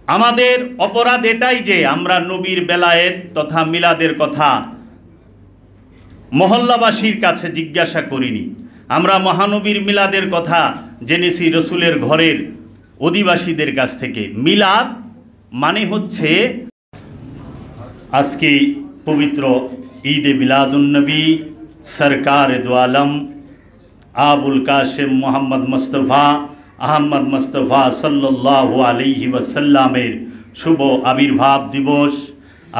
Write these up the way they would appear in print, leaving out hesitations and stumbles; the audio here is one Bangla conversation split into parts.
আমাদের অপরাধ এটাই যে আমরা নবীর বেলায়েত তথা মিলাদের কথা মহল্লাবাসীর কাছে জিজ্ঞাসা করিনি। আমরা মহানবীর মিলাদের কথা জেনেছি রসুলের ঘরের অধিবাসীদের কাছ থেকে। মিলাদ মানে হচ্ছে আজকে পবিত্র ঈদে মিলাদুন্নবী সরকার দো আলম আবুল কাশেম মোহাম্মদ মুস্তফা আহমদ মুস্তফা সাল্লাল্লাহু আলাইহি ওয়াসাল্লামের শুভ আবির্ভাব দিবস,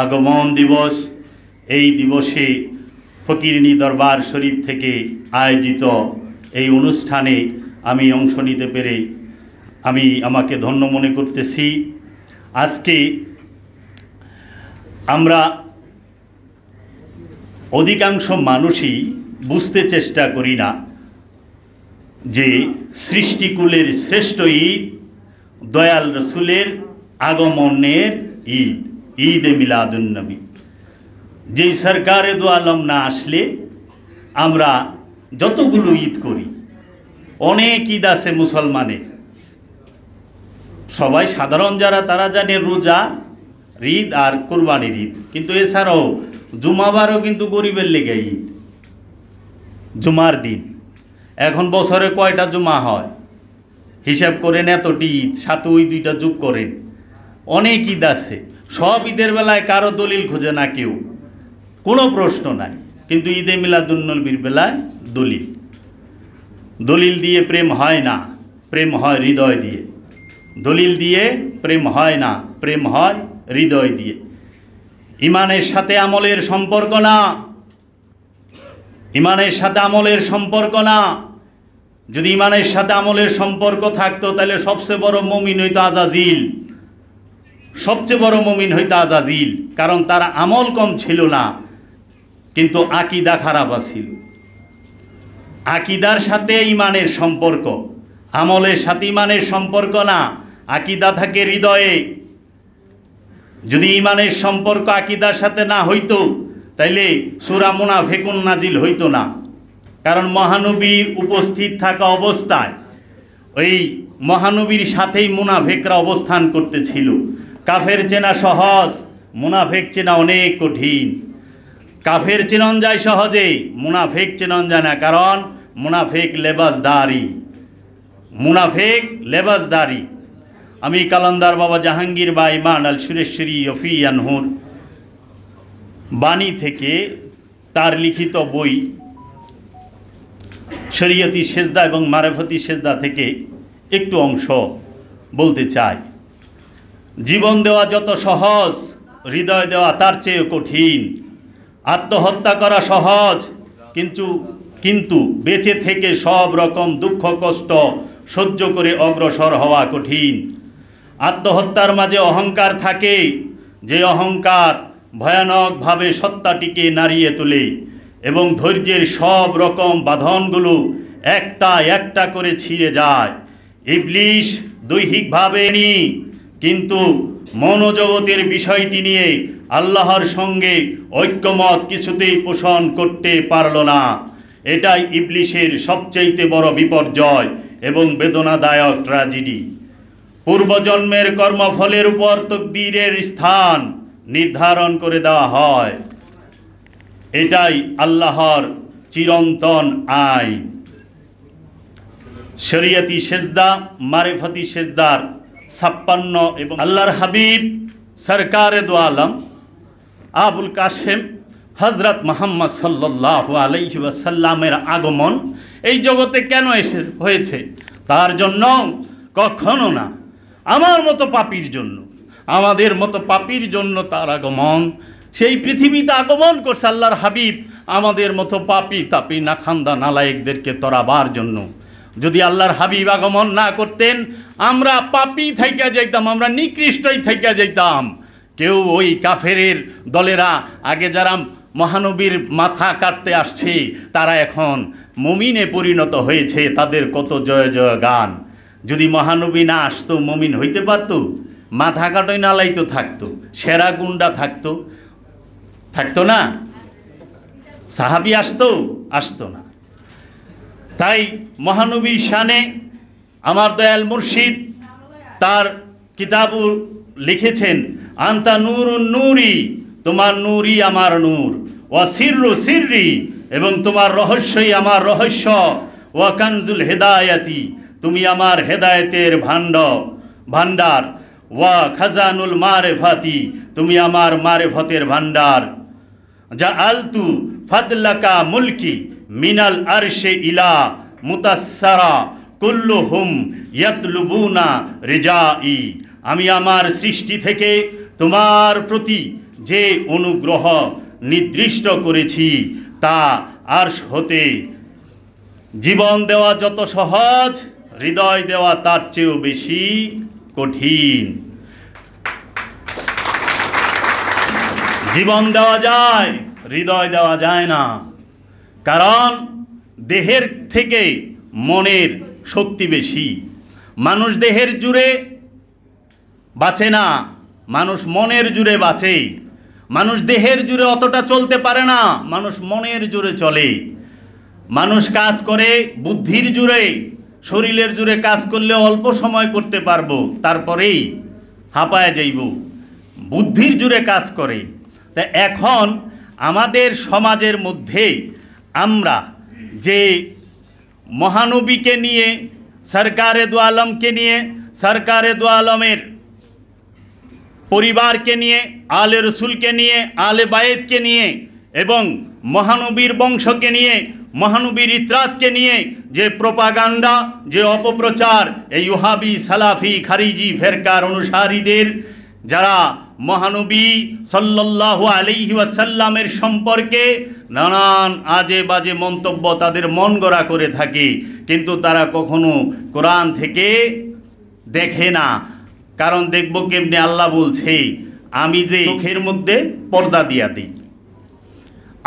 আগমন দিবস। এই দিবসে ফকিরনী দরবার শরীফ থেকে আয়োজিত এই অনুষ্ঠানে আমি অংশ নিতে পেরে আমি আমাকে ধন্য মনে করতেছি। আজকে আমরা অধিকাংশ মানুষই বুঝতে চেষ্টা করি না যে সৃষ্টিকুলের শ্রেষ্ঠ ঈদ দয়াল রসুলের আগমনের ঈদ, ঈদে মিলাদুন্নবী। যেই সরকারে দো আলম না আসলে আমরা যতগুলো ঈদ করি, অনেক ঈদ আছে মুসলমানের, সবাই সাধারণ যারা তারা জানে রোজা ঈদ আর কোরবানির ঈদ, কিন্তু এছাড়াও জুমাবারও কিন্তু গরিবের লেগে ঈদ, জুমার দিন। এখন বছরে কয়টা জুমা হয় হিসাব করেন, এতটি ঈদ, সাথে ওই দুইটা যোগ করেন, অনেক ঈদ আছে। সব ঈদের বেলায় কারো দলিল খোঁজে না কেউ, কোনো প্রশ্ন নাই, কিন্তু ঈদে মিলাদুন্নবীর বেলায় দলিল। দলিল দিয়ে প্রেম হয় না, প্রেম হয় হৃদয় দিয়ে। দলিল দিয়ে প্রেম হয় না, প্রেম হয় হৃদয় দিয়ে। ইমানের সাথে আমলের সম্পর্ক না, ইমানের সাথে আমলের সম্পর্ক না। যদি ইমানের সাথে আমলের সম্পর্ক থাকতো তাহলে সবচেয়ে বড় মুমিন হইতো আজাজিল, সবচেয়ে বড় মুমিন হইতো আজাজিল, কারণ তার আমল কম ছিল না, কিন্তু আকীদা খারাপ ছিল। আকীদার সাথে ইমানের সম্পর্ক, আমলের সাথে ইমানের সম্পর্ক না। আকীদা থাকে হৃদয়ে। যদি ইমানের সম্পর্ক আকীদার সাথে না হইতো তাইলে সূরা মুনাফিকুন নাজিল হইতো না, কারণ মহানবীর উপস্থিত থাকা অবস্থায় ওই মহানবীর সাথেই মুনাফিকরা অবস্থান করতেছিল। কাফের চেনা সহজ, মুনাফিক চেনা অনেক কঠিন। কাফের চেনন যায় সহজে, মুনাফিক চেনন যায় না, কারণ মুনাফিক লেবাসদারি, মুনাফিক লেবাসদারি। আমি কালান্দার বাবা জাহাঙ্গীর বা ইমান আল সুরেশ্বরী ইয়ফি আনহুর বাণী থেকে তার লিখিত বই শরীয়তি সেজদা এবং মারেফতি সেজদা থেকে একটু অংশ বলতে চাই। জীবন দেওয়া যত সহজ, হৃদয় দেওয়া তার চেয়ে কঠিন। আত্মহত্যা করা সহজ, কিন্তু বেঁচে থেকে সব রকম দুঃখ কষ্ট সহ্য করে অগ্রসর হওয়া কঠিন। আত্মহত্যার মাঝে অহংকার থাকে, যে অহংকার ভয়ানকভাবে সত্তাটিকে নাড়িয়ে তোলে এবং ধৈর্যের সব রকম বাঁধনগুলো একটা একটা করে ছিঁড়ে যায়। ইবলিশ দৈহিকভাবে নি, কিন্তু মনোজগতের বিষয়টি নিয়ে আল্লাহর সঙ্গে ঐক্যমত কিছুতেই পোষণ করতে পারল না। এটাই ইবলিশের সবচাইতে বড় বিপর্যয় এবং বেদনাদায়ক ট্র্যাজেডি। পূর্বজন্মের কর্মফলের উপর তকদীরের স্থান নির্ধারণ করে দেওয়া হয়, এটাই আল্লাহর চিরন্তন আইন। শরীয়তি সেজদা মারিফতি সেজদার 56 এবং আল্লাহর হাবিব সরকারে দো আলম আবুল কাশেম হজরত মুহাম্মদ সাল্লাল্লাহু আলাইহি ওয়াসাল্লামের আগমন এই জগতে কেন হয়েছে? তার জন্য? কখনো না। আমার মতো পাপীর জন্য, আমাদের মতো পাপীর জন্য তার আগমন। সেই পৃথিবীতে আগমন করছে আল্লাহর হাবিব আমাদের মতো পাপী তাপী নাখান্দা নালায়েকদেরকে তরাবার জন্য। যদি আল্লাহর হাবিব আগমন না করতেন আমরা পাপী থাইকা যাইতাম, আমরা নিকৃষ্টই থাইকা যাইতাম। কেউ ওই কাফেরের দলেরা আগে যারা মহানবীর মাথা কাটতে আসছে তারা এখন মুমিনে পরিণত হয়েছে, তাদের কত জয় জয় গান। যদি মহানবী না আসতো মুমিন হইতে পারতো? মাথা কাটাই নালাই তো থাকতো, সেরা গুন্ডা থাকতো, থাকতো না? সাহাবী আসতো না। তাই মহানবীর শানে আমার দয়াল মুর্শিদ তার কিতাবুল লিখেছেন আন্তা নূরুন নূরি, তোমার নূরই আমার নূর, ওয়া সিররু সিররি, এবং তোমার রহস্যই আমার রহস্য, ওয়া কানজুল হেদায়াতি, তুমি আমার হেদায়েতের ভান্ডার, ওয়া খাজানুল মারেফাতি, তুমি আমার মারেফতের ভান্ডার। যা আলতু ফাদলাকা মুলকি মিনাল আরশে ইলা মুতাসারা কুল্লুহুম ইয়াতলুবুনা রিজাই, আমি আমার সৃষ্টি থেকে তোমার প্রতি যে অনুগ্রহ নির্দিষ্ট করেছি তা আরশ হতে জীবন দেওয়া যত সহজ, হৃদয় দেওয়া তার চেয়েও বেশি কঠিন। জীবন দেওয়া যায়, হৃদয় দেওয়া যায় না, কারণ দেহের থেকে মনের শক্তি বেশি। মানুষ দেহের জুড়ে বাঁচে না, মানুষ মনের জুড়ে বাঁচে। মানুষ দেহের জুড়ে অতটা চলতে পারে না, মানুষ মনের জুড়ে চলে। মানুষ কাজ করে বুদ্ধির জুড়ে, শরীরের জুড়ে কাজ করলে অল্প সময় করতে পারবো, তারপরেই হাঁপায় যাইব। বুদ্ধির জুড়ে কাজ করে। তা এখন আমাদের সমাজের মধ্যে আমরা যে মহানবীকে নিয়ে, সরকারে দু আলমকে নিয়ে, সরকারে দু আলমের পরিবারকে নিয়ে, আলে রসুলকে নিয়ে, আলে বায়েতকে নিয়ে এবং মহানবীর বংশকে নিয়ে, মহানবীর ইত্রাতকে নিয়ে যে প্রোপাগান্ডা, যে অপপ্রচার, এই ওহাবি সালাফি খারিজি ফেরকার অনুসারীদের, যারা মহানবী সাল্লাল্লাহু আলাইহি ওয়াসাল্লামের সম্পর্কে নানান আজে বাজে মন্তব্য তাদের মন গড়া করে থাকে, কিন্তু তারা কখনো কোরআন থেকে দেখে না। কারণ দেখব কেমনে, আল্লাহ বলছে আমি যে চোখের মধ্যে পর্দা দিয়া দিই।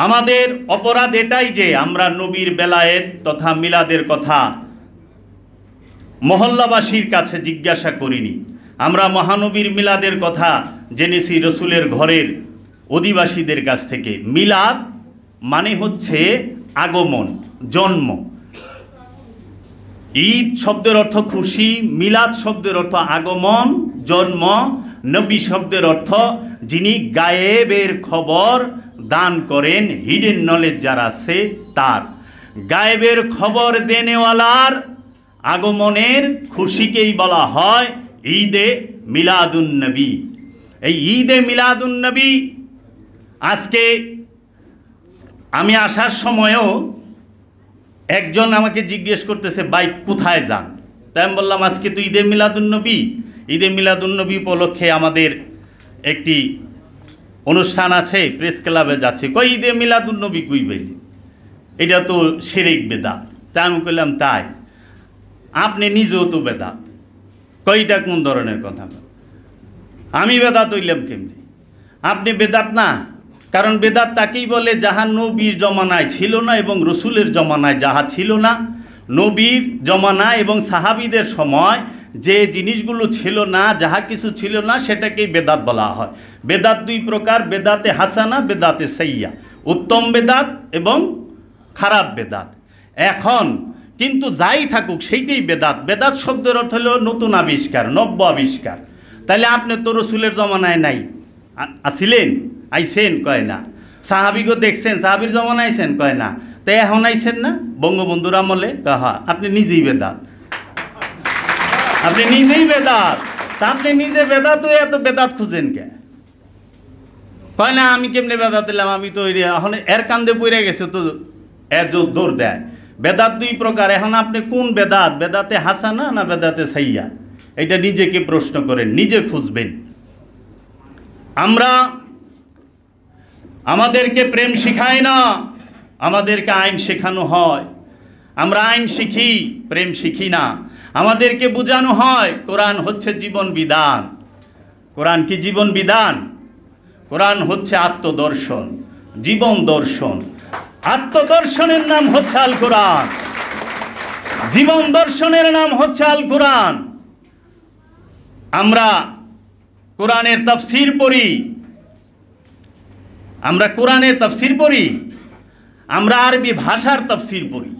আমাদের অপরাধ এটাই যে আমরা নবীর বেলায়েত তথা মিলাদের কথা মহল্লাবাসীর কাছে জিজ্ঞাসা করিনি। আমরা মহানবীর মিলাদের কথা জেনেছি রসুলের ঘরের অধিবাসীদের কাছ থেকে। মিলাদ মানে হচ্ছে আগমন, জন্ম। ঈদ শব্দের অর্থ খুশি, মিলাদ শব্দের অর্থ আগমন, জন্ম। নবী শব্দের অর্থ যিনি গায়েবের খবর দান করেন, হিডেন নলেজ যার আছে তার। গায়েবের খবর দেনেওয়ালার আগমনের খুশিকেই বলা হয় ঈদে মিলাদুন্নবী। এই ঈদে মিলাদুন্নবী আজকে আমি আসার সময়ও একজন আমাকে জিজ্ঞেস করতেছে বাইক কোথায় যান। তাই আমি বললাম আজকে তো ঈদে মিলাদুন্নবী, ঈদে মিলাদুন্নবী উপলক্ষে আমাদের একটি অনুষ্ঠান আছে, প্রেস ক্লাবে যাচ্ছে। কই ঈদে মিলাদুন্নবী কই বলি, এটা তো শিরক বেদাত। তাই আমি কইলাম তাই, আপনি নিজেও তো বেদাত। কইটা কোন ধরনের কথা? আমি বেদাত হইলাম কেমনি? আপনি বেদাত না, কারণ বেদাত তাকেই বলে যাহা নবীর জমানায় ছিল না এবং রসুলের জমানায় যাহা ছিল না। নবীর জমানায় এবং সাহাবীদের সময় যে জিনিসগুলো ছিল না, যাহা কিছু ছিল না, সেটাকেই বেদাত বলা হয়। বেদাত দুই প্রকার, বেদাতে হাসানা, বেদাতে সাইয়্যা। উত্তম বেদাত এবং খারাপ বেদাত। এখন কিন্তু যাই থাকুক সেইটাই বেদাত। বেদাত শব্দের অর্থ হলো নতুন আবিষ্কার, নব্য আবিষ্কার। তাহলে আপনি তো রসুলের জমানায় নাই, আসিলেন, আইসেন? কয় না। সাহাবিগো দেখছেন, সাহাবির জমানায় আইসেন? কয় না। তো এখন আইসেন না বঙ্গবন্ধুর আমলে? কহা আপনি নিজেই বেদাত, আপনি নিজেই বেদাত। তা আপনি নিজে বেদাত হয়ে এত বেদাত খুঁজেন কে? কয় না আমি কেমনে বেদাত দিলাম, আমি তো এখন এর কান্দে পড়ে গেছে তো এত দৌড় দেয়। বেদাত দুই প্রকার। এখন আপনি কোন বেদাত, বেদাতে হাসানা না বেদাতে সাইয়্যা? এটা নিজেকে প্রশ্ন করেন, নিজে খুঁজবেন। আমরা আমাদেরকে প্রেম শিখায় না, আমাদেরকে আইন শেখানো হয়। আমরা আইন শিখি, প্রেম শিখি না। আমাদেরকে বোঝানো হয় কোরআন হচ্ছে জীবন বিধান। কোরআন কি জীবন বিধান? কোরআন হচ্ছে আত্মদর্শন, জীবন দর্শন। আত্মদর্শনের নাম হচ্ছে আল কোরআন, জীবন দর্শনের নাম হচ্ছে আল কোরআন। আমরা কোরআনের তাফসীর পড়ি, আমরা কোরআনের তাফসীর পড়ি, আমরা আরবি ভাষার তাফসীর পড়ি,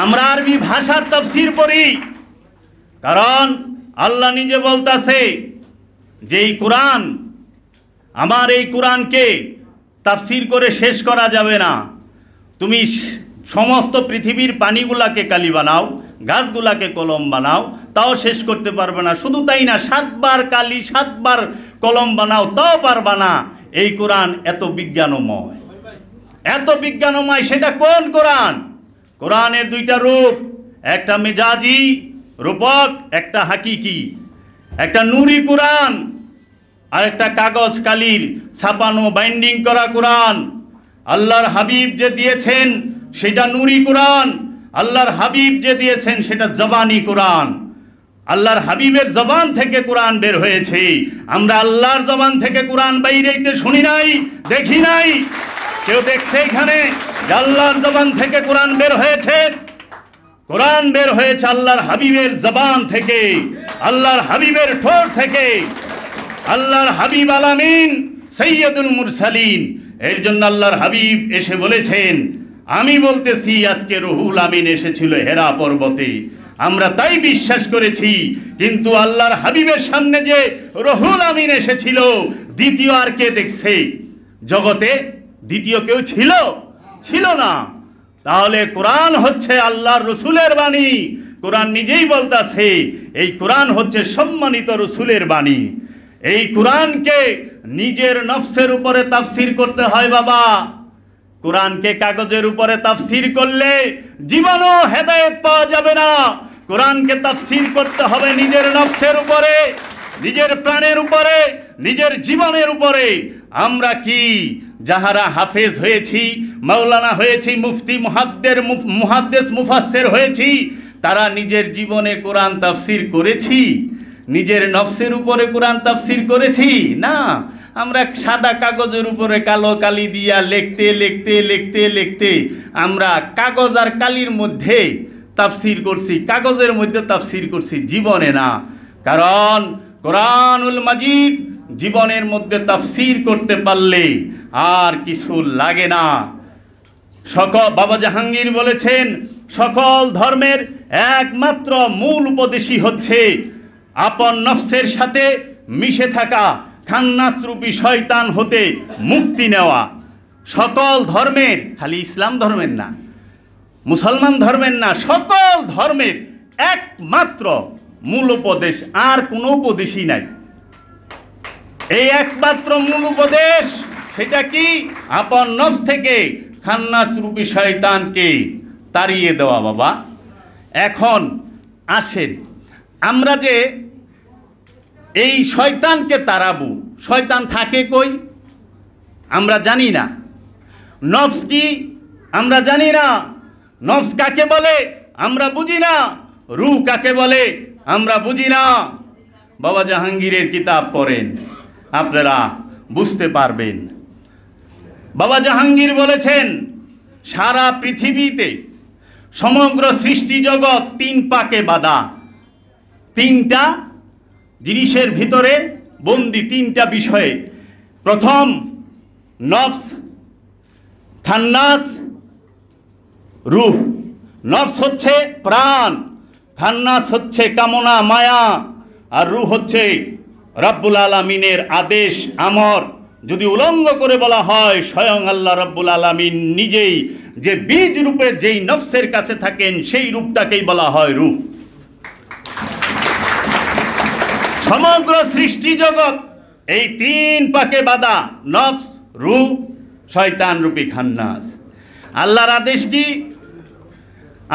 আমরা আরবি ভাষার তাফসীর পড়ি। কারণ আল্লাহ নিজে বলতাছে যে এই কোরআন, আমার এই কোরআনকে তাফসীর করে শেষ করা যাবে না। তুমি সমস্ত পৃথিবীর পানিগুলাকে কালি বানাও, গাছগুলাকে কলম বানাও, তাও শেষ করতে পারবে না। শুধু তাই না, 7 বার কালি 7 বার কলম বানাও, তাও পারবে না। এই কোরআন এত বিজ্ঞানময়, এত বিজ্ঞানময়। সেটা কোন কোরআন? কোরআনের 2টা রূপ, একটা মেজাজি রূপক, একটা হাকিকি। একটা নূরি কোরআন আর একটা কাগজ কালির ছাপানো বাইন্ডিং করা কোরআন। আল্লাহর হাবিব যে দিয়েছেন সেটা নূরি কোরআন, আল্লাহর হাবিব যে দিয়েছেন সেটা জবানি কোরআন। আল্লাহর হাবিবের জবান থেকে কোরআন বের হয়েছে। আমরা আল্লাহর জবান থেকে কোরআন বাইরেইতে শুনি নাই, দেখি নাই। কেউ দেখছে এখানে যে আল্লাহর জবান থেকে কোরআন বের হয়েছে? কোরআন বের হয়েছে আল্লাহর হাবিবের জবান থেকে, আল্লাহর হাবিবের ঠোঁট থেকে। আল্লাহর হাবিব আলামিন সৈয়দুল মুরসালিন। এর জন্য আল্লাহর হাবিব এসে বলেছেন, আমি বলতেছি আজকে রুহুল আমিন এসেছিল হেরা পর্বতে, আমরা তাই বিশ্বাস করেছি। কিন্তু আল্লাহর হাবিবের সামনে যে রুহুল আমিন এসেছিল, দ্বিতীয় আর কে দেখছে জগতে? দ্বিতীয় কেউ ছিল না। তাহলে কোরআন হচ্ছে আল্লাহর রসুলের বাণী। কোরআন নিজেই বলতাছে এই কোরআন হচ্ছে সম্মানিত রসুলের বাণী। এই কোরআনকে নিজের নফসের উপরে তাফসীর করতে হয় বাবা। কোরআনকে কাগজের উপরে তাফসীর করলে জীবনও হেদায়েত পাওয়া যাবে না। কোরআনকে তাফসীর করতে হবে নিজের নফসের উপরে, নিজের প্রাণের উপরে, নিজের জীবনের উপরে। আমরা কি যাহারা হাফেজ হয়েছি, মাওলানা হয়েছি, মুফতি মুহাদ্দিস মুফাসসির হয়েছি, তারা নিজের জীবনে কোরআন তাফসীর করেছি? নিজের নফসের উপরে কোরআন তাফসীর করেছি? না, আমরা সাদা কাগজের উপরে কালো কালি দিয়া লিখতে লিখতে লিখতে লিখতে আমরা কাগজ আর কালির মধ্যে তাফসীর করছি, কাগজের মধ্যে তাফসীর করছি, জীবনে না। কারণ কোরআনুল মাজিদ জীবনের মধ্যে তাফসীর করতে পারলে আর কিছু লাগে না। বাবা জাহাঙ্গীর বলেছেন, সকল ধর্মের একমাত্র মূল উপদেশই হচ্ছে আপন নফসের সাথে মিশে থাকা, খান্নাসরূপী শয়তান হতে মুক্তি নেওয়া। সকল ধর্মের, খালি ইসলাম ধর্মের না, মুসলমান ধর্মের না, সকল ধর্মের একমাত্র মূল উপদেশ, আর কোনো উপদেশই নাই। এই একমাত্র মূল উপদেশ, সেটা কি? আপন নফস থেকে খান্নাসরূপী শয়তানকে তাড়িয়ে দেওয়া বাবা। এখন আসেন, আমরা যে এই শয়তানকে তাড়াবো, শয়তান থাকে কই আমরা জানি না। নফস কি আমরা জানি না। নফস কাকে বলে আমরা বুঝি না। রূহ কাকে বলে আমরা বুঝি না। বাবা জাহাঙ্গীরের কিতাব পড়েন, আপনারা বুঝতে পারবেন। বাবা জাহাঙ্গীর বলেছেন, সারা পৃথিবীতে সমগ্র সৃষ্টি জগৎ 3 পাকে বাঁধা, 3টা জিনিসের ভিতরে বন্দি, 3টা বিষয়ে। প্রথম নফস, খান্নাস, রূহ। নফস হচ্ছে প্রাণ, খান্নাস হচ্ছে কামনা মায়া, আর রূহ হচ্ছে রব্বুল আলামিনের আদেশ আমর। যদি উলঙ্গ করে বলা হয়, স্বয়ং আল্লাহ রব্বুল আলামিন নিজেই যে বীজ রূপে যেই নফসের কাছে থাকেন, সেই রূপটাকেই বলা হয় রূহ। সমগ্র সৃষ্টি জগৎ এই 3 পাকে বাঁধা, নফস, রূহ, শয়তান রূপী খান্নাস। আল্লাহর আদেশ কি?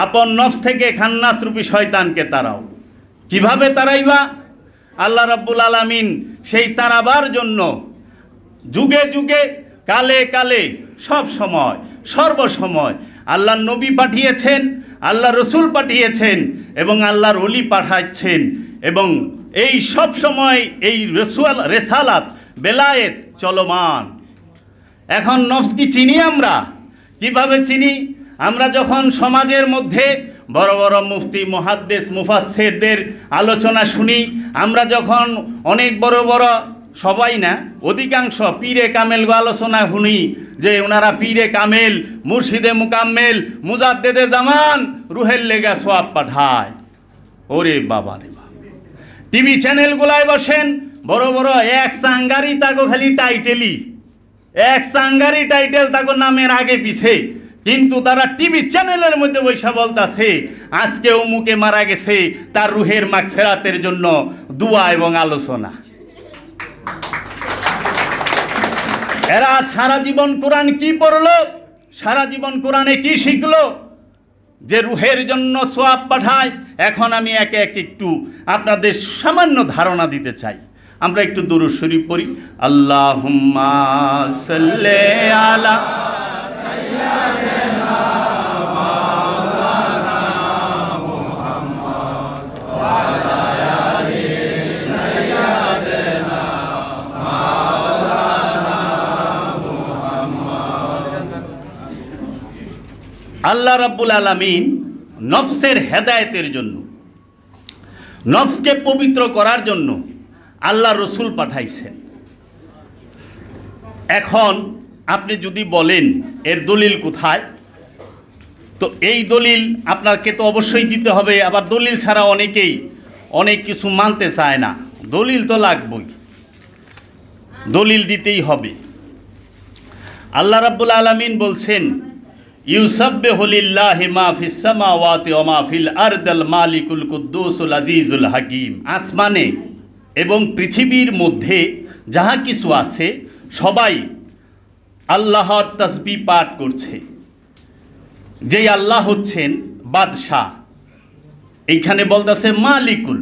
আপন নফস থেকে খান্নাস রূপী শয়তানকে তাড়াও। কিভাবে তাড়াইবা? আল্লাহ রাব্বুল আলামিন সেই তাড়াবার জন্য যুগে যুগে, কালে কালে, সব সময়, সর্বসময় আল্লাহর নবী পাঠিয়েছেন, আল্লাহ রসুল পাঠিয়েছেন এবং আল্লাহর ওলি পাঠাচ্ছেন। এবং এই সব সময় এই রেসালাত, বেলায়েত চলমান। এখন নফস কি চিনি আমরা? কিভাবে চিনি? আমরা যখন সমাজের মধ্যে বড় বড় মুফতি, মুহাদ্দিস, মুফাসসিরদের আলোচনা শুনি, আমরা যখন অনেক বড় বড়, সবাই না, অধিকাংশ পীরে কামেল আলোচনা শুনি যে ওনারা পীরে কামেল, মুর্শিদে মুকাম্মেল, মুজাদ্দেদে জামান, রুহের লেগা সওয়াব পাঠায়। ওরে বাবা রে বাবা, টিভি চ্যানেলগুলায় বসেন, বড় বড় এক সাঙ্গারি তাগো খালি টাইটেলই, এক সাঙ্গারি টাইটেল তাগো নামের আগে পিছে, কিন্তু তারা টিভি চ্যানেলের মধ্যে বৈশা বলতাছে আজকে অমুকে মারা গেছে, তার রুহের মাগফিরাতের জন্য দোয়া এবং আলোচনা। এরা সারা জীবন কোরআন কি পড়লো, সারা জীবন কোরআনে কি শিখলো, যে রুহের জন্য সোয়াব পাঠায়। এখন আমি একে একে একটু আপনাদের সামান্য ধারণা দিতে চাই। আমরা একটু দুরূদ শরীফ পড়ি। আল্লাহুম্মা সাল্লি আলা সাইয়্যিদিনা মাওলানা মুহাম্মদ ওয়া আলা আলি সাইয়্যিদিনা মাওলানা মুহাম্মদ। আল্লাহ রাব্বুল আলামিন নফসের হেদায়েতের জন্য, নফসকে পবিত্র করার জন্য আল্লাহ রসুল পাঠাইছেন। এখন আপনি যদি বলেন এর দলিল কোথায়, তো এই দলিল আপনাকে তো অবশ্যই দিতে হবে। আবার দলিল ছাড়া অনেকেই অনেক কিছু মানতে চায় না, দলিল তো লাগবেই, দলিল দিতেই হবে। আল্লাহ রাব্বুল আলামিন বলছেন ইউসাব্বিহু লিল্লাহি মা ফিস সামাওয়াতি ওয়া মা ফিল আরদিল মালিকুল কুদ্দুসুল আজিজুল হাকিম। আসমানে এবং পৃথিবীর মধ্যে যাহা কিছু আছে সবাই আল্লাহর তাসবিহ পাঠ করছে। যেই আল্লাহ হচ্ছেন বাদশাহ। এইখানে বলতেছে মালিকুল,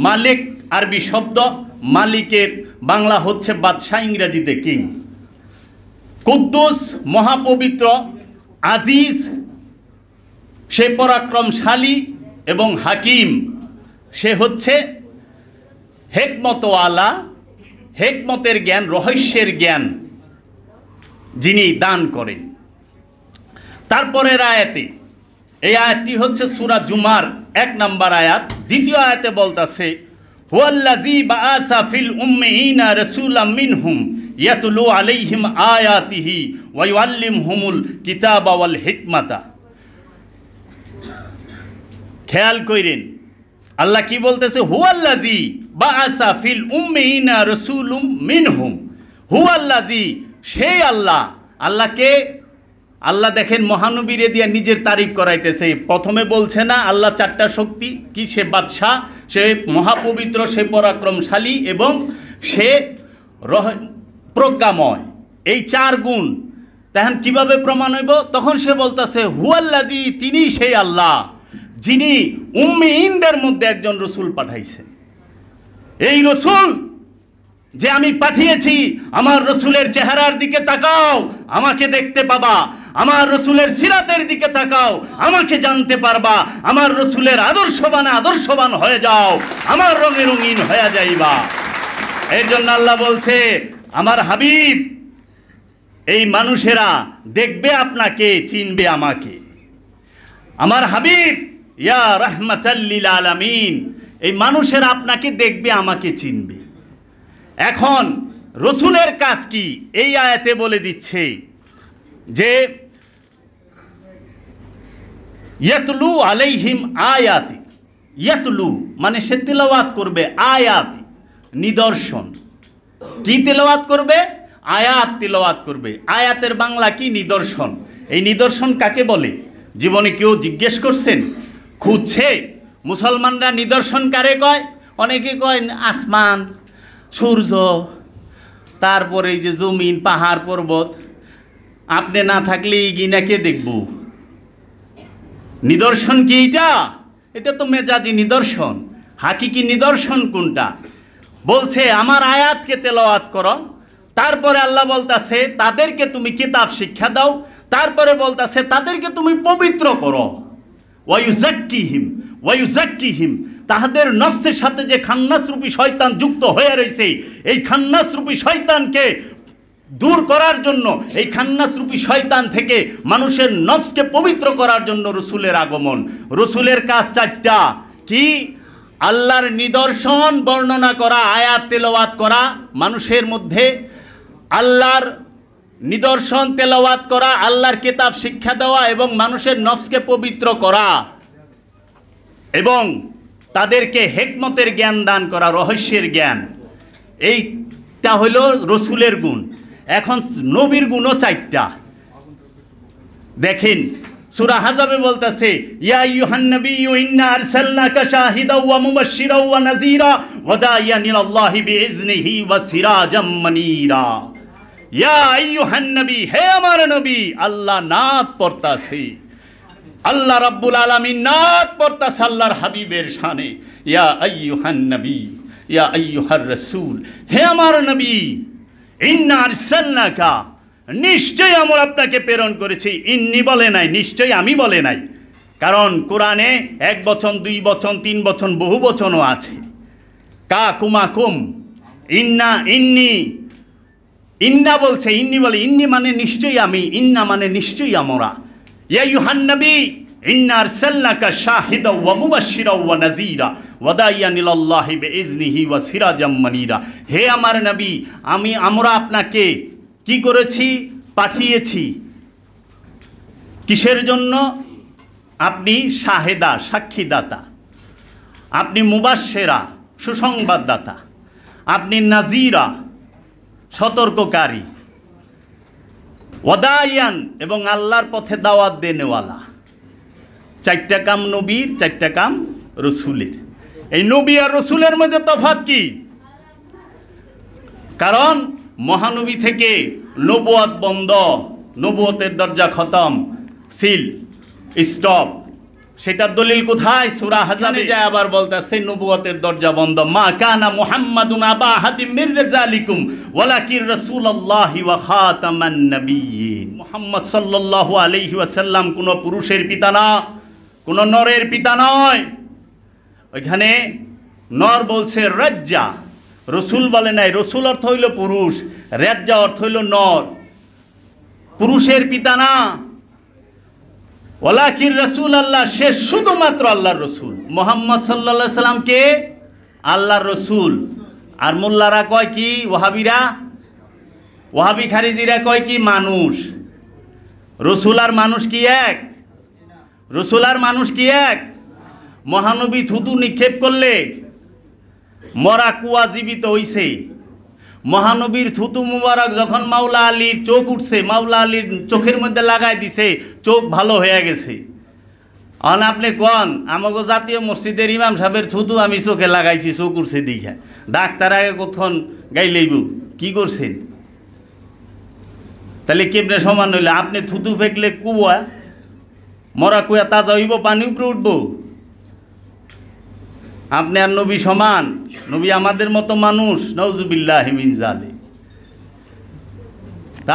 মালিক আরবি শব্দ, মালিকের বাংলা হচ্ছে বাদশাহ, ইংরেজিতে কিং। কুদ্দুস মহাপবিত্র, আজিজ সে পরাক্রমশালী, এবং হাকিম সে হচ্ছে হেকমতওয়ালা, হেকমতের জ্ঞান, রহস্যের জ্ঞান যিনি দান করেন। তারপরের আয়াতে, এই আয়াতটি হচ্ছে সূরা জুমার 1 নম্বর আয়াত। দ্বিতীয় আয়াতে বলতাছে হুয়াল্লাযী বাআসা ফিল উম্মিয়িনা রাসূলাম মিনহুম ইয়াতলু আলাইহিম আয়াতিহি ওয়া ইউআল্লিমুহুমুল কিতাবা ওয়াল হিকমাতা। খেয়াল কইরেন আল্লাহ কি বলতেছে, হুয়াল্লাযী বাআসা ফিল উম্মিয়িনা রাসূলুম মিনহুম। হুয়াল্লাযী সেই আল্লাহ, আল্লাহকে আল্লাহ দেখেন মহানবীরে দিয়ে নিজের তারিফ করাইতেছে। প্রথমে বলছে না আল্লাহ 4টা শক্তি কি, সে বাদশাহ, সে মহাপবিত্র, সে পরাক্রমশালী এবং সে প্রজ্ঞাময়, এই 4 গুণ। তখন কিভাবে প্রমাণ হইব? তখন সে বলতেছে হুয়াল্লাযী, তিনি সেই আল্লাহ যিনি উম্মিয়িনদের মধ্যে একজন রসুল পাঠাইছেন। এই রসুল যে আমি পাঠিয়েছি, আমার রসুলের চেহারার দিকে তাকাও, আমাকে দেখতে পাবা। আমার রসুলের সিরাতের দিকে তাকাও, আমাকে জানতে পারবা। আমার রসুলের আদর্শবান হয়ে যাও, আমার রঙে রঙিন হয়ে যাইবা। এর জন্য আল্লাহ বলছে আমার হাবিব, এই মানুষেরা দেখবে আপনাকে, চিনবে আমাকে। আমার হাবিব ইয়া রাহমাতাল লিল আলামিন, এই মানুষেরা আপনাকে দেখবে, আমাকে চিনবে। এখন রসুলের কাজ কি এই আয়াতে বলে দিচ্ছে যে ইয়াতলু আলাইহিম আয়াতি। ইয়াতলু মানে সে তেলাওয়াত করবে, আয়াতি নিদর্শন। কি তেলাওয়াত করবে? আয়াত তেলাওয়াত করবে। আয়াতের বাংলা কি? নিদর্শন। এই নিদর্শন কাকে বলে? জীবনে কেউ জিজ্ঞেস করছেন, খুঁজছে? মুসলমানরা নিদর্শন কারে কয়? অনেকে কয় আসমান, সূর্য, তারপরে এই যে জমিন, পাহাড়, পর্বত। আপনি না থাকলে এই গিনাকে দেখব। নিদর্শন কি এটা? এটা তো মেজাজি নিদর্শন। হাকিকি নিদর্শন কোনটা? বলছে আমার আয়াতকে তেলাওয়াত করো। তারপরে আল্লাহ বলতাছে তাদেরকে তুমি কিতাব শিক্ষা দাও। তারপরে বলতাছে তাদেরকে তুমি পবিত্র করো। ওয়ায়ুজাক্কিহিম, তাহাদের নফসের সাথে যে খান্নাসরূপী শয়তান যুক্ত হয়ে রয়েছে, এই খান্নাসরূপী শয়তানকে দূর করার জন্য, এই খান্নাসরূপী শয়তান থেকে মানুষের নফসকে পবিত্র করার জন্য রসুলের আগমন। রসুলের কাজ 4টা। কি? আল্লাহর নিদর্শন বর্ণনা করা, আয়াত তেলাওয়াত করা, মানুষের মধ্যে আল্লাহর নিদর্শন তেলাওয়াত করা, আল্লাহর কিতাব শিক্ষা দেওয়া এবং মানুষের নফসকে পবিত্র করা। এবং তাদেরকে হেকমতের জ্ঞান দান করা, রহস্যের জ্ঞান, এইটা হইল রসুলের গুণ। এখন নবীর গুণও 4টা। দেখেন সূরা আহজাবে বলতেছে, ইয়া আইয়ুহান নাবিয়্যু ইন্না আরসালনাকা শাহিদাও ওয়া মুবাশশিরাও ওয়া নাযীরা ওয়া দাইয়ান ইলাল্লাহি বিইজনিহি ওয়া সিরাজাম মানীরা। ইয়া আইয়ুহান নবী, হে আমার নবী, আল্লাহ নাত পড়তাছে, আল্লাহ রাব্বুল আলামিন নাত পড়তাছে আল্লাহর হাবিবের শানে। ইয়া আইয়ুহান নবী, ইয়া আইয়ুহার রাসূল, হে আমার নবী, ইন্না আরসালনাকা, নিশ্চয়ই আমরা আপনাকে প্রেরণ করেছি। ইন্নি বলে নাই, নিশ্চয়ই আমি বলে নাই, কারণ কোরআনে 1 বচন, 2 বচন, 3 বচন, বহু বচনও আছে। কা কুমা কুম, ইন্না, ইন্নি, ইন্না বলছে, ইন্নি বলে, ইন্নি মানে নিশ্চয়ই আমি, ইন্না মানে নিশ্চয়ই আমরা। ইয়া আইয়ুহান নবী ইন্না আরসালনাকা শাহিদাও ওয়া মুবাশশিরাও ওয়া নাযীরা ওয়া দাইয়ান ইলাল্লাহি বিইজনিহি ওয়া সিরাজাম মানীরা। হে আমার নবী, আমরা আপনাকে কি করেছি? পাঠিয়েছি। কিসের জন্য? আপনি শাহেদা, সাক্ষীদাতা, আপনি মুবাশশিরা, সুসংবাদদাতা, আপনি নাযীরা, সতর্ককারী, ওয়াদায়ান, এবং আল্লাহর পথে দাওয়াত দেনেওয়ালা। 4টা কাম নবীর, 4টা কাম রসুলের। এই নবী আর রসুলের মধ্যে তফাৎ কি? কারণ মহানবী থেকে নবুয়ত বন্ধ, নবুয়তের দরজা খতম, সিল, স্টপ। সেটার দলিল কোথায়? সূরা আহজাবে যায় আবার বলতেছে নবুয়তের দরজা বন্ধ। মা কানা মুহাম্মাদুন আবা আহাদিম মির রিজালিকুম ওয়ালাকির রাসূলুল্লাহি ওয়া খাতামান নাবিয়্যিন। মুহাম্মদ সাল্লাল্লাহু আলাইহি ওয়াসাল্লাম কোনো পুরুষের পিতা না, কোনো নরের পিতা নয়। ওইখানে নর বলছে রাজ্জা, রসুল বলে নাই। রসুল অর্থ হইল পুরুষ, রাজ্জা অর্থ হইল নর, পুরুষের পিতা না। ওয়ালাকির রাসূল আল্লাহ, সে শুধুমাত্র আল্লাহর রসুল। মুহাম্মদ সাল্লাল্লাহু আলাইহি সাল্লামকে আল্লাহর রসুল। আর মোল্লারা কয় কি? ওয়াহাবিরা, ওয়াহাবি খারিজিরা কয় কি? মানুষ। রসুল আর মানুষ কি এক? রসুল আর মানুষ কি এক? মহানবী থুতু নিক্ষেপ করলে মরা কুয়া জীবিত হইছে। মহানবীর থুতু মুবারক যখন মাওলা আলীর চোখ উঠছে, মাওলা আলীর চোখের মধ্যে লাগাই দিছে, চোখ ভালো হয়ে গেছে। অন আপনি কন আমাকে জাতীয় মসজিদের ইমাম সাহেবের থুতু আমি চোখে লাগাইছি, চোখ উঠছে দীঘা। ডাক্তার আগে কখন গাইলেইব কি করছেন? তাহলে কেমনে সমান হইলে? আপনি থুতু ফেকলে কুয়া, মরা কুয়া তাজা হইব, পানি উপরে উঠব? আপনি আর নবী সমান? নবী আমাদের মতো মানুষ, নাউজুবিল্লাহি মিন যালিক।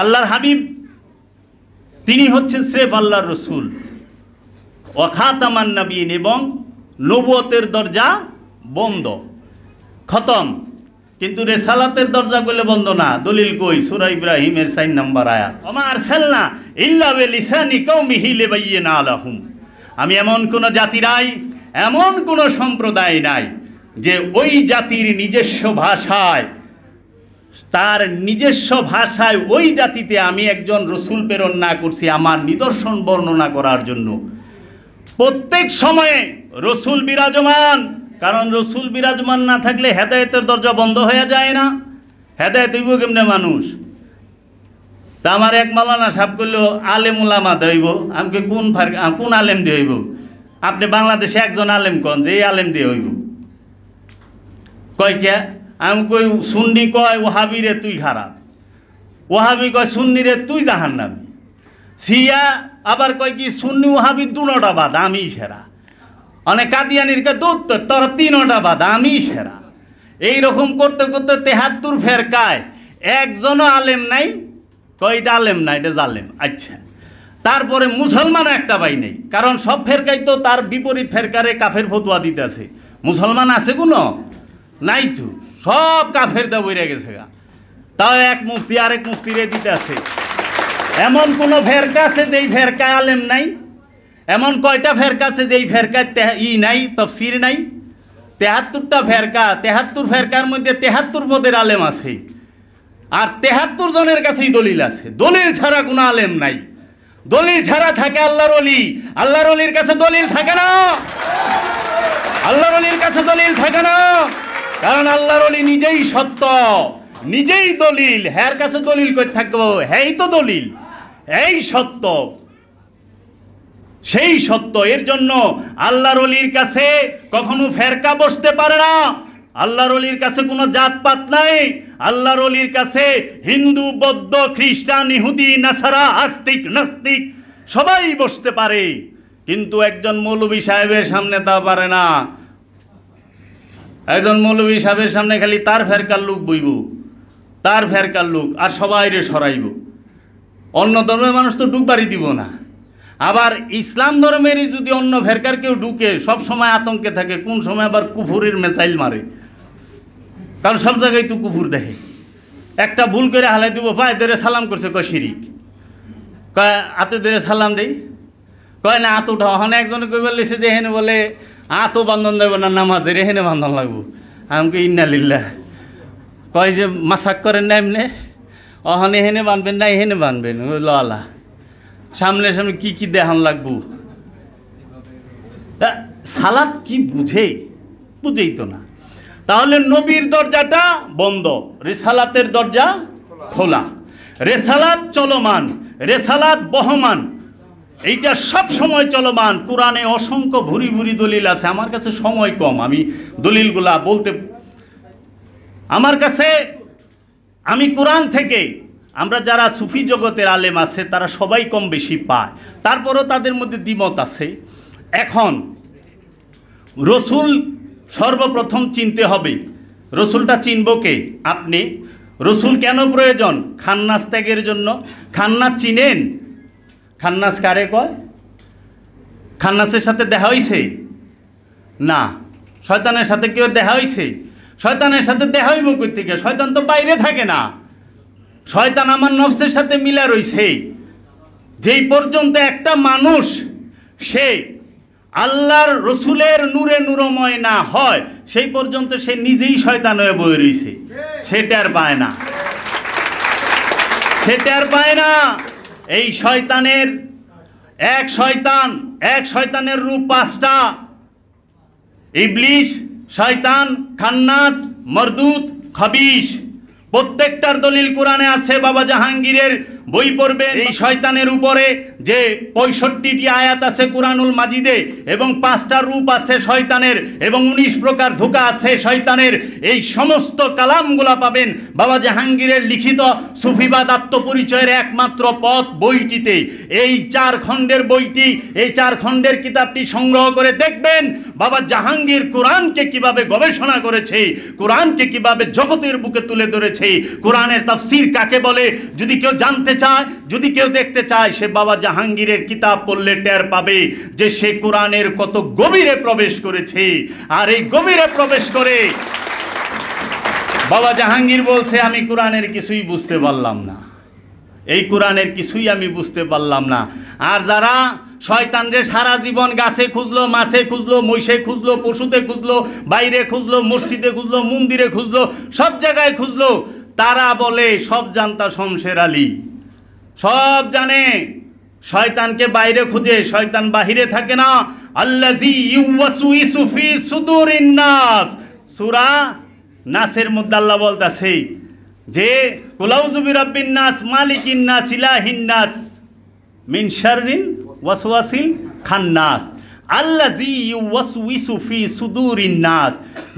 আল্লাহর হাবিব তিনি হচ্ছেন স্রেফ আল্লাহর রসুল, ওয়া খাতামান নাবিয়িন, এবং নবুয়তের দরজা বন্ধ, খতম। কিন্তু রেসালাতের দরজা করলে বন্ধ না। দলিল কই? সূরা ইব্রাহিমের 4 নম্বর আয়াত, ওমা আরসালনা ইল্লা বিলিসানি কওমিহি লিবাইয়িনা লাহুম। আমি এমন কোন জাতি নাই, এমন কোন সম্প্রদায় নাই যে ওই জাতির নিজস্ব ভাষায়, তার নিজস্ব ভাষায় ওই জাতিতে আমি একজন রসুল প্রেরণ না করছি আমার নিদর্শন বর্ণনা করার জন্য। প্রত্যেক সময়ে রসুল বিরাজমান, কারণ রসুল বিরাজমান না থাকলে হেদায়েতের দরজা বন্ধ হয়ে যায় না। হেদায়েত হইব কেমনে মানুষ? তা আমার এক মাওলানা সাহেব করলো আলেম উলামা দেইব। আমাকে কোন আলেম দিয়ে হইব? আপনি বাংলাদেশে একজন আলেম কন যে এই আলেম দিয়ে হইব? কয় কে? আমি কই সুন্নি কয় ওহাবি রে তুই খারাপ, ওহাবি কয় সুন্নি রে তুই জাহান্নামী। সিয়া আবার কয় কি সুন্নি ওহাবি দুটা বাদ, আমি সেরা। অনেক কাদিয়ানির কে দুধ তোরা 3টা বাদ, আমি সেরা। এইরকম করতে করতে 73 ফেরকায় একজনও আলেম নাই। কয়টা আলেম না, এটা জালেম। আচ্ছা, তারপরে মুসলমানও একটা পাই নেই, কারণ সব ফেরকাই তো তার বিপরীত ফেরকারে কাফের ফতুয়া দিতেছে। মুসলমান আছে কোনো? নাই তো, সব কাফের দা বইরে গেছে গা। তাও এক মুফতি আরেক মুফতিরে দিতে আছে। এমন কোনো ফেরকা আছে যেই ফেরকায় আলেম নাই? এমন কয়টা ফেরকা আছে যেই ফেরকায় নাই, তাফসীর নাই? 73টা ফেরকা, 73 ফেরকার মধ্যে 73 পদের আলেম আছে, আর 73 জনের কাছেই দলিল আছে। দলিল ছাড়া কোনো আলেম নাই। দলিল ছাড়া থাকে আল্লাহর ওলি, আল্লাহর ওলির কাছে দলিল থাকে না। আল্লাহর ওলির কাছে দলিল থাকে না, কারণ আল্লাহর ওলি নিজেই সত্য, নিজেই দলিল। হ্যার কাছে দলিল করে থাকবো? হ্যাঁ তো দলিল, এই সত্য, সেই সত্য। এর জন্য আল্লাহর ওলির কাছে কখনো ফেরকা বসতে পারে না। আল্লাহর ওলির কাছে কোনো জাতপাত নাই। আল্লাহর ওলির কাছে হিন্দু, বৌদ্ধ, খ্রিস্টান, ইহুদি, নাসারা, আস্তিক, নাস্তিক সবাই বসতে পারে, কিন্তু একজন মৌলভী সাহেবের সামনে তা পারে না। একজন মৌলভী সাহেবের সামনে খালি তার ফেরকার লোক বইব, তার ফেরকার লোক, আর সবাই রে সরাইব। অন্য ধর্মের মানুষ তো ডুববাড়ি দিব না। আবার ইসলাম ধর্মেরই যদি অন্য ফেরকার কেউ ঢুকে, সব সময় আতঙ্কে থাকে, কোন সময় আবার কুফুরের মেসাইল মারে, কারণ সব জায়গায় তো কুফুর দেখে। একটা ভুল করে হালাই দিব, পায়ে ধরে সালাম করছে, কয় শিরিক, কয় হাতে ধরে সালাম দেই, কয় না হাত উঠাও। ওখানে একজনে কই বলেছে যে এখানে বলে হাতও বান্ধন দেবো না, নামাজের এখানে বান্ধন লাগবো। আমাকে ইন্না লিল্লাহ। কয় যে মাসাক করেন না এমনি, ওখানে এখানে বানবেন না, এখানে বানবেন। আল্লাহ সামনে সামনে কি কি দেখান লাগবো। সালাত কি বুঝে? বুঝেই তো না। তাহলে নবীর দরজাটা বন্ধ, রেসালাতের দরজা খোলা। রেসালাত চলমান, রেসালাত বহমান, এইটা সব সময় চলমান। কোরআনে অসংখ্য ভুরি ভুরি দলিল আছে। আমার কাছে সময় কম, আমি দলিলগুলা বলতে, আমার কাছে, আমি কোরআন থেকে, আমরা যারা সুফি জগতের আলেম আছে তারা সবাই কম বেশি পায়, তারপরও তাদের মধ্যে দ্বিমত আছে। এখন রসুল সর্বপ্রথম চিনতে হবে। রসুলটা চিনব কে? আপনি। রসুল কেন প্রয়োজন? খান্নাস ত্যাগের জন্য। খান্নাস চিনেন? খান্নাস কারে কয়? খান্নাসের সাথে দেখা হইছে না? শয়তানের সাথে কেউ দেখা হইছে? শয়তানের সাথে দেখা হইব কই থেকে? শয়তান তো বাইরে থাকে না। শয়তান আমার নফসের সাথে মিলা রইছে। যেই পর্যন্ত একটা মানুষ সে আল্লাহর রসুলের নূরে নূরময় না হয়, সেই পর্যন্ত সে নিজেই শয়তান হয়ে বয়ে রইছে। সে টের পায় না, সে টের পায় না। এই শয়তানের এক শয়তানের রূপ 5টা: ইবলিশ, শয়তান, খান্নাস, মরদুদ, খবিশ। প্রত্যেকটার দলিল কোরআনে আছে। বাবা জাহাঙ্গীরের বই পড়বে, এই শয়তানের উপরে যে 65টি আয়াত আছে কুরআনুল মাজিদে, এবং 5টা রূপ আছে শয়তানের, এবং 19 প্রকার ধোঁকা আছে শয়তানের। এই সমস্ত কালামগুলা পাবেন বাবা জাহাঙ্গীরের লিখিত সুফিবাদ আত্মপরিচয়ের একমাত্র পথ বইটিতে। এই 4 খণ্ডের বইটি, এই 4 খণ্ডের কিতাবটি সংগ্রহ করে দেখবেন বাবা জাহাঙ্গীর কোরআনকে কিভাবে গবেষণা করেছে, কোরআনকে কিভাবে জগতের বুকে তুলে ধরেছে, কোরআনের তাফসীর কাকে বলে। যদি কেউ জানতে চায়, যদি কেউ দেখতে চায়, সে বাবা জাহাঙ্গীরের কিতাব পড়লে টের পাবে যে সে কোরআনের কত গভীরে প্রবেশ করেছে। আর এই গভীরে প্রবেশ করে বাবা জাহাঙ্গীর বলছে, আমি কোরআনের কিছুই বুঝতে পারলাম না, এই কোরআনের কিছুই আমি বুঝতে পারলাম না। আর যারা শয়তানরে সারা জীবন গাছে খুঁজলো, মাছে খুঁজলো, মহিষে খুঁজলো, পশুতে খুঁজলো, বাইরে খুঁজলো, মসজিদে খুঁজলো, মন্দিরে খুঁজলো, সব জায়গায় খুঁজলো, তারা বলে সব জানতা শমশের আলী, সব জানে। শয়তানকে বাইরে খুঁজে, শয়তান বাহিরে থাকে না। আল্লাযী ইউওয়াসউইসু ফি সুদুরিন নাস, সূরা নাসের মধ্যে আল্লাহ বলতাছে যে কুল আউযু বিরাব্বিন নাস, মালিকিন নাস, ইলাহিন নাস, মিন শাররিল ওয়াসওয়াসিল খান্নাস। আল্লাযী ইউওয়াসউইসু ফি সুদুরিন নাস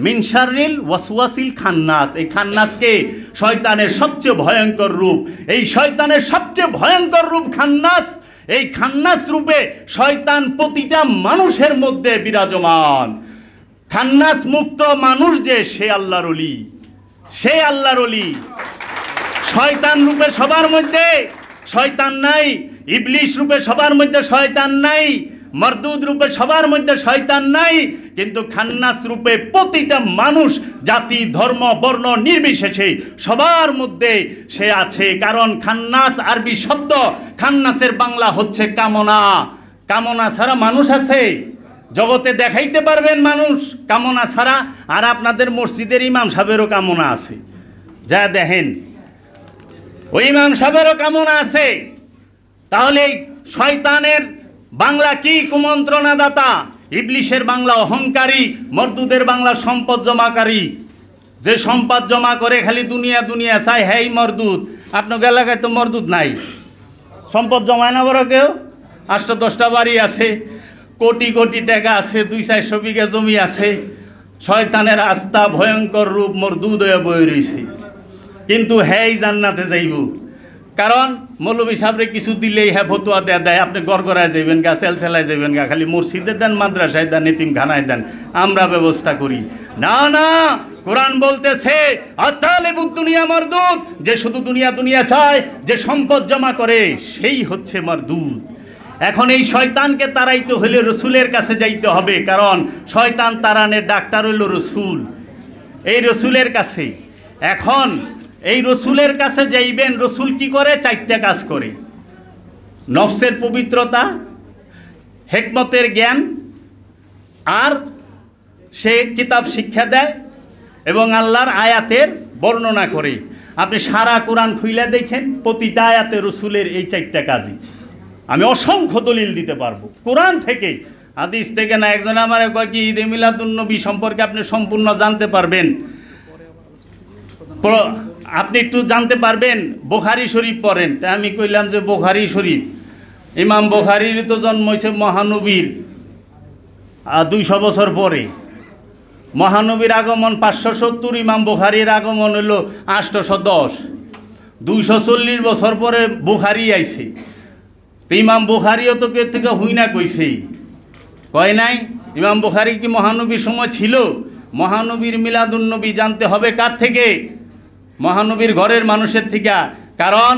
মিন শাররিল ওয়াসওয়াসিল খান্নাস। এই খান্নাসকে শয়তানের সবচেয়ে ভয়ঙ্কর রূপ, এই শয়তানের সবচেয়ে ভয়ঙ্কর রূপ খান্নাস। এই খান্নাস রূপে শয়তান প্রতিটা মানুষের মধ্যে বিরাজমান। খান্নাস মুক্ত মানুষ যে, সে আল্লাহর ওলি, সে আল্লাহর ওলি। শয়তান রূপে সবার মধ্যে শয়তান নাই, ইবলিশ রূপে সবার মধ্যে শয়তান নাই, মরদুদ রূপে সবার মধ্যে শয়তান নাই, কিন্তু খান্নাস রূপে প্রতিটা মানুষ, জাতি, ধর্ম, বর্ণ নির্বিশেষে সবার মধ্যে সে আছে। কারণ খান্নাস আরবি শব্দ, খান্নাসের বাংলা হচ্ছে কামনা। কামনা ছাড়া মানুষ আছে? জগতে দেখাইতে পারবেন মানুষ কামনা ছাড়া? আর আপনাদের মসজিদের ইমাম সাহেবেরও কামনা আছে, যা দেখেন ওই ইমাম সাহেবেরও কামনা আছে। তাহলে শয়তানের বাংলা কি? কুমন্ত্রণাদাতা। ইবলিশের বাংলা অহংকারী, মরদুদের বাংলা সম্পদ জমাকারী। যে সম্পদ জমা করে খালি দুনিয়া দুনিয়া চাই, হ্যাঁ মরদুদ। আপনার এলাকায় তো মরদুদ নাই, সম্পদ জমায় না বড় কেউ। 8-10টা বাড়ি আছে, কোটি কোটি টাকা আছে, 200-400 বিঘা জমি আছে। শয়তানের আস্থা ভয়ঙ্কর রূপ মরদুদ হয়ে বয়ে রয়েছে। কিন্তু হ্যাঁ জান্নাতে যাইব, কারণ মৌলবী সাহেবরে কিছু দিলেই হ্যাঁ ফতুয়া দেয়, আপনি গড়গড়ায় যাইবেন গা, সেলসেলায় যাইবেন গা, খালি মসজিদে দেন, মাদ্রাসায় দেন, এতিমখানায় দেন, আমরা ব্যবস্থা করি না। না, কোরআন বলতেছে আতালিবুদ দুনিয়া মরদুদ, যে শুধু দুনিয়া দুনিয়া চায়, যে সম্পদ জমা করে, সেই হচ্ছে মরদুদ। এখন এই শয়তানকে তাড়াইতে হলে রসুলের কাছে যাইতে হবে, কারণ শয়তান তাড়ানের ডাক্তার হইল রসুল, এই রসুলের কাছে। এখন এই রসুলের কাছে যাইবেন, রসুল কি করে? 4টা কাজ করে: নফসের পবিত্রতা, হিকমতের জ্ঞান, আর সে কিতাব শিক্ষা দেয় এবং আল্লাহর আয়াতের বর্ণনা করে। আপনি সারা কোরআন খুইলা দেখেন, প্রতিটা আয়াতে রসুলের এই 4টা কাজই। আমি অসংখ্য দলিল দিতে পারবো কোরআন থেকে, হাদিস থেকে না। একজন আমার কয় কি ঈদে মিলাদুন্নবী সম্পর্কে আপনি সম্পূর্ণ জানতে পারবেন, আপনি একটু জানতে পারবেন, বুখারী শরীফ পড়েন। তা আমি কইলাম যে বুখারী শরীফ, ইমাম বুখারীর তো জন্ম হয়েছে মহানবীর 200 বছর পরে। মহানবীর আগমন 570, ইমাম বুখারীর আগমন হলো 810। 240 বছর পরে বুখারী আইছে। তো ইমাম বুখারীও তো কে থেকে হুই না কইছে, কয় নাই? ইমাম বুখারী কি মহানবীর সময় ছিল? মহানবীর মিলাদুন্নবী জানতে হবে কার থেকে? মহানবীর ঘরের মানুষের থেকে। কারণ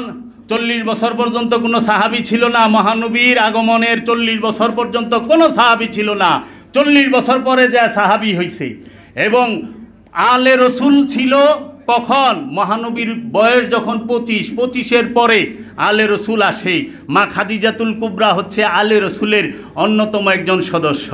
40 বছর পর্যন্ত কোনো সাহাবী ছিল না, মহানবীর আগমনের 40 বছর পর্যন্ত কোনো সাহাবী ছিল না। 40 বছর পরে যা সাহাবী হয়েছে। এবং আলে রসুল ছিল কখন? মহানবীর বয়স যখন 25-25-এর পরে আলে রসুল আসে। মা খাদিজাতুল কুবরা হচ্ছে আলে রসুলের অন্যতম একজন সদস্য।